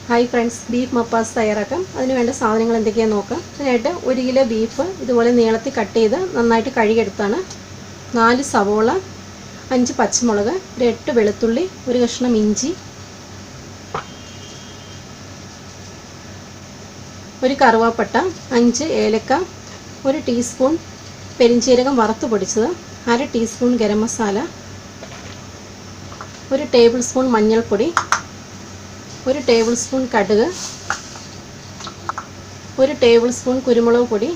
Hi friends, beef മപ്പാസ് തയ്യാറാക്കാം. അതിന് വേണ്ട സാധനങ്ങൾ എന്തൊക്കെയാണെന്ന് നോക്കാം. അതിനായിട്ട് 1 കിലോ ബീഫ് ഇതുപോലെ നീളത്തിൽ കട്ട് ചെയ്ത് നന്നായിട്ട് കഴുകിയെടുത്താണ്. 4 സവോള, 5 പച്ചമുളക്, 8 വെളുത്തുള്ളി, 1 കഷ്ണം ഇഞ്ചി, 1 കറുവാപ്പട്ട, 5 ഏലക്ക, 1 ടീസ്പൂൺ പെരിഞ്ചീരകം വറുത്ത് പൊടിച്ചത്, 1/2 teaspoon garam masala, 1 table spoon മഞ്ഞൾപ്പൊടി, 1 ടേബിൾ സ്പൂൺ കടുക്, 1 ടേബിൾ സ്പൂൺ കുരുമുളക് പൊടി,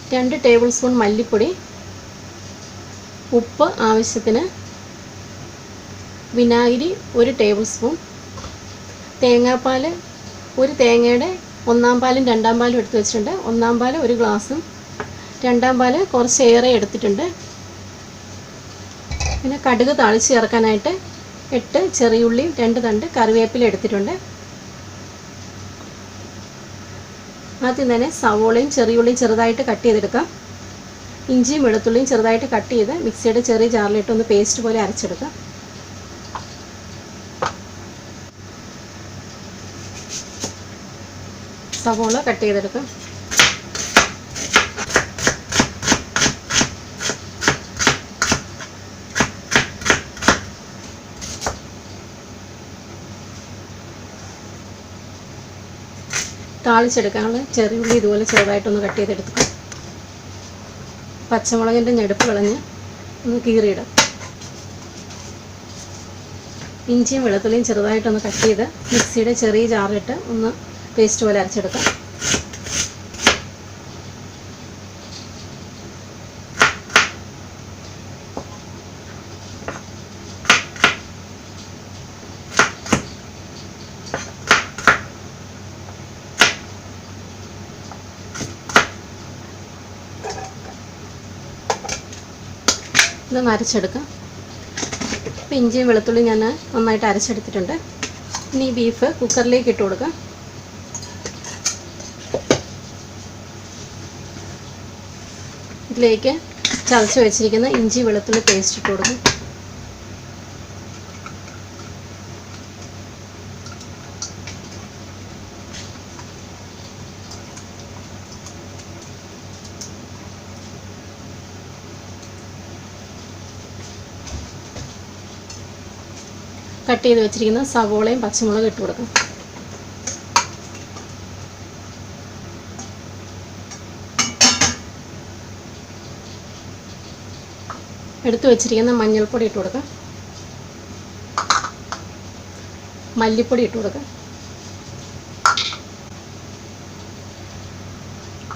2 ടേബിൾ സ്പൂൺ മല്ലിപ്പൊടി, ഉപ്പ് ആവശ്യത്തിന്, വിനാഗിരി 1 ടേബിൾ സ്പൂൺ, തേങ്ങാപ്പാൽ, ഒരു തേങ്ങയുടെ 1/4 പാലും 2/2 പാലും എടുത്ത് വെച്ചിട്ടുണ്ട്. 1/4 പാൽ 1 ഗ്ലാസും 2/2 പാൽ കുറച്ചേറെ എടുത്തിട്ടുണ്ട്. പിന്നെ കടുക് താളിച്ച് ചേർക്കാനായിട്ട് 8 ചെറിയുള്ളിയും 2 തണ്ട് കറിവേപ്പില എടുത്തിട്ടുണ്ട്. ആദ്യം തന്നെ സവോളയും ചെറിയുള്ളിയും ചെറുതായിട്ട് കട്ട് ചെയ്തെടുക്കാം. ഇഞ്ചിയും വെളുത്തുള്ളിയും ചെറുതായിട്ട് കട്ട് ചെയ്ത് മിക്സിയുടെ ചെറിയ ജാറിലിട്ട് ഒന്ന് പേസ്റ്റ് പോലെ അരച്ചെടുക്കാം. സവോള കട്ട് ചെയ്തെടുക്കാം. താളിച്ചെടുക്കാനുള്ള ചെറിയുള്ളി ഇതുപോലെ ചെറുതായിട്ടൊന്ന് കട്ട് ചെയ്തെടുക്കുക. പച്ചമുളകിൻ്റെ ഞെടുപ്പ് കളഞ്ഞ് ഒന്ന് കീറിയിടാം. ഇഞ്ചിയും വെളുത്തുള്ളിയും ചെറുതായിട്ടൊന്ന് കട്ട് ചെയ്ത് മിക്സിയുടെ ചെറിയ ജാറിലിട്ട് ഒന്ന് പേസ്റ്റ് പോലെ അരച്ചെടുക്കാം. ഇതൊന്ന് അരച്ചെടുക്കാം. ഇപ്പോൾ ഇഞ്ചിയും വെളുത്തുള്ളിയും ഞാൻ നന്നായിട്ട് അരച്ചെടുത്തിട്ടുണ്ട്. ഇനി ബീഫ് കുക്കറിലേക്ക് ഇട്ട് കൊടുക്കാം. ഇതിലേക്ക് ചതച്ച് വെച്ചിരിക്കുന്ന ഇഞ്ചി വെളുത്തുള്ളി പേസ്റ്റ് ഇട്ട് കൊടുക്കും. കട്ട് ചെയ്ത് വെച്ചിരിക്കുന്ന സവോളയും പച്ചമുളകും ഇട്ട് കൊടുക്കാം. എടുത്തു വെച്ചിരിക്കുന്ന മഞ്ഞൾപ്പൊടി ഇട്ട് കൊടുക്കാം. മല്ലിപ്പൊടി ഇട്ട് കൊടുക്കാം.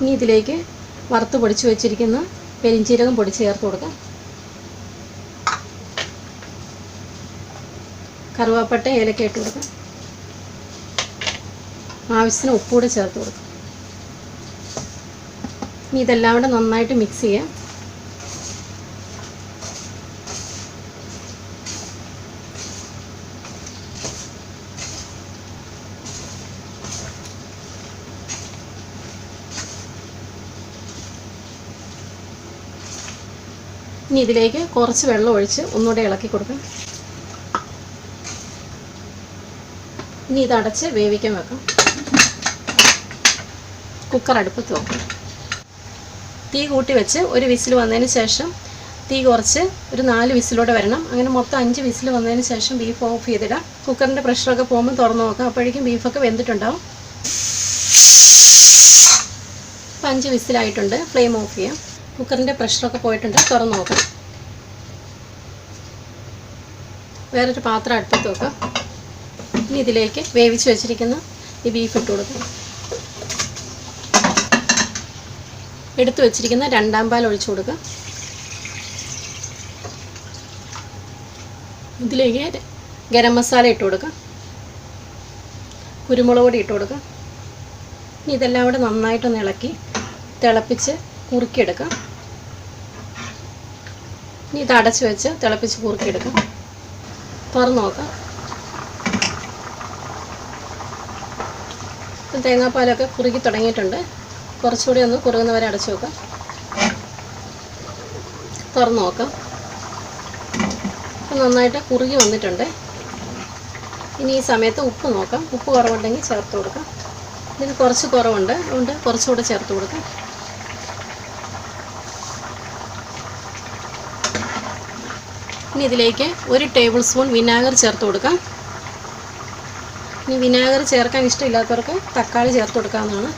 ഇനി ഇതിലേക്ക് വറുത്ത് പൊടിച്ച് വെച്ചിരിക്കുന്ന പെരിഞ്ചീരകം പൊടി ചേർത്ത് കൊടുക്കാം. കറുവാപ്പട്ട, ഏലക്ക ഇട്ട് കൊടുക്കാം. ആവശ്യത്തിന് ഉപ്പൂടെ ചേർത്ത് കൊടുക്കാം. ഇനി ഇതെല്ലാം കൂടെ നന്നായിട്ട് മിക്സ് ചെയ്യാം. ഇനി ഇതിലേക്ക് കുറച്ച് വെള്ളം ഒഴിച്ച് ഒന്നുകൂടെ ഇളക്കി കൊടുക്കാം. ഇനി ഇതടച്ച് വേവിക്കാൻ വെക്കാം. കുക്കർ അടുപ്പത്ത് വെക്കാം. തീ കൂട്ടി വെച്ച് 1 വിസിൽ വന്നതിന് ശേഷം തീ കുറച്ച് ഒരു 4 വിസിലോടെ വരണം. അങ്ങനെ മൊത്തം 5 വിസിൽ വന്നതിന് ശേഷം ബീഫ് ഓഫ് ചെയ്തിടാം. കുക്കറിൻ്റെ പ്രഷറൊക്കെ പോകുമ്പോൾ തുറന്ന് നോക്കാം. അപ്പോഴേക്കും ബീഫൊക്കെ വെന്തിട്ടുണ്ടാവും. 5 വിസിലായിട്ടുണ്ട്. ഫ്ലെയിം ഓഫ് ചെയ്യാം. കുക്കറിൻ്റെ പ്രഷറൊക്കെ പോയിട്ടുണ്ട്. തുറന്ന് നോക്കാം. വേറൊരു പാത്രം അടുപ്പത്ത് വെക്കാം. ഇനി ഇതിലേക്ക് വേവിച്ച് വെച്ചിരിക്കുന്ന ഈ ബീഫ് ഇട്ട് കൊടുക്കാം. എടുത്തു വെച്ചിരിക്കുന്ന 2/2 പാൽ ഒഴിച്ചു കൊടുക്കുക. ഇതിലേക്ക് ഗരം മസാല ഇട്ട് കൊടുക്കുക. കുരുമുളക് പൊടി ഇട്ട് കൊടുക്കുക. ഇനി ഇതെല്ലാം കൂടെ നന്നായിട്ടൊന്ന് ഇളക്കി തിളപ്പിച്ച് കുറുക്കിയെടുക്കാം. ഇനി ഇത് അടച്ച് വെച്ച് തിളപ്പിച്ച് കുറുക്കിയെടുക്കാം. തുറന്ന് നോക്കാം. തേങ്ങാപ്പാലൊക്കെ കുറുകി തുടങ്ങിയിട്ടുണ്ട്. കുറച്ചുകൂടി ഒന്ന് കുറുകുന്നവരെ അടച്ചു വെക്കാം. തുറന്ന് നോക്കാം. നന്നായിട്ട് കുറുകി വന്നിട്ടുണ്ട്. ഇനി ഈ സമയത്ത് ഉപ്പ് നോക്കാം. ഉപ്പ് കുറവുണ്ടെങ്കിൽ ചേർത്ത് കൊടുക്കാം. ഇതിന് കുറച്ച് കുറവുണ്ട്, അതുകൊണ്ട് കുറച്ചുകൂടെ ചേർത്ത് കൊടുക്കാം. ഇനി ഇതിലേക്ക് 1 ടേബിൾ സ്പൂൺ വിനാഗിരി ചേർത്ത് കൊടുക്കാം. ഇനി വിനാഗിരി ചേർക്കാൻ ഇഷ്ടമില്ലാത്തവർക്ക് തക്കാളി ചേർത്ത് കൊടുക്കാവുന്നതാണ്.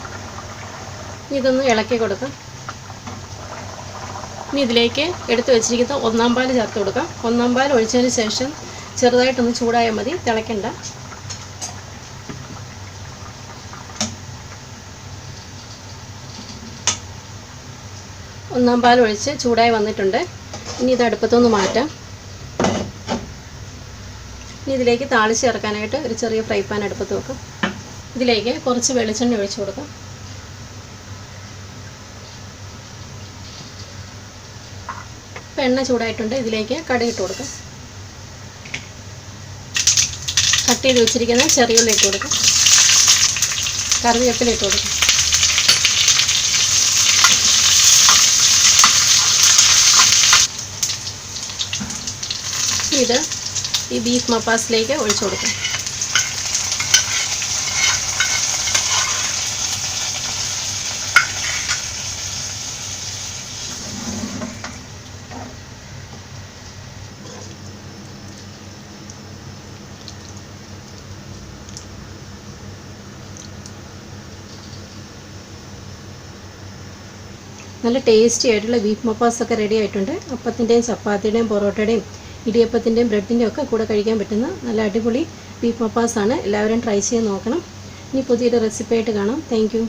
ഇതൊന്ന് ഇളക്കി കൊടുക്കാം. ഇനി ഇതിലേക്ക് എടുത്ത് വെച്ചിരിക്കുന്ന 1-ാം പാൽ ചേർത്ത് കൊടുക്കാം. 1-ാം പാൽ ഒഴിച്ചതിന് ശേഷം ചെറുതായിട്ടൊന്ന് ചൂടായാൽ മതി, തിളയ്ക്കണ്ട. ഒന്നാം പാൽ ഒഴിച്ച് ചൂടായി വന്നിട്ടുണ്ട്. ഇനി ഇത് അടുപ്പത്തൊന്ന് മാറ്റാം. ഇനി ഇതിലേക്ക് താളിച്ച് ചേർക്കാനായിട്ട് ഒരു ചെറിയ ഫ്രൈ പാൻ അടുപ്പത്ത് വെക്കാം. ഇതിലേക്ക് കുറച്ച് വെളിച്ചെണ്ണ ഒഴിച്ച് കൊടുക്കാം. ഇപ്പം എണ്ണ ചൂടായിട്ടുണ്ട്. ഇതിലേക്ക് കടുക് ഇട്ട് കൊടുക്കാം. കട്ട് ചെയ്ത് വെച്ചിരിക്കുന്ന ചെറിയുള്ളി ഇട്ട് കൊടുക്കാം. കറിവേപ്പില ഇട്ട് കൊടുക്കാം. ഇത് ഈ ബീഫ് മപ്പാസിലേക്ക് ഒഴിച്ചു കൊടുക്കാം. നല്ല ടേസ്റ്റി ആയിട്ടുള്ള ബീഫ് മപ്പാസൊക്കെ റെഡി ആയിട്ടുണ്ട്. അപ്പത്തിൻ്റെയും ചപ്പാത്തിയുടെയും പൊറോട്ടയുടെയും ഇടിയപ്പത്തിൻ്റെയും ബ്രെഡിൻ്റെയും ഒക്കെ കൂടെ കഴിക്കാൻ പറ്റുന്ന നല്ല അടിപൊളി ബീഫ് മപ്പാസാണ്. എല്ലാവരും ട്രൈ ചെയ്ത് നോക്കണം. ഇനി പുതിയൊരു റെസിപ്പി ആയിട്ട് കാണാം. Thank you.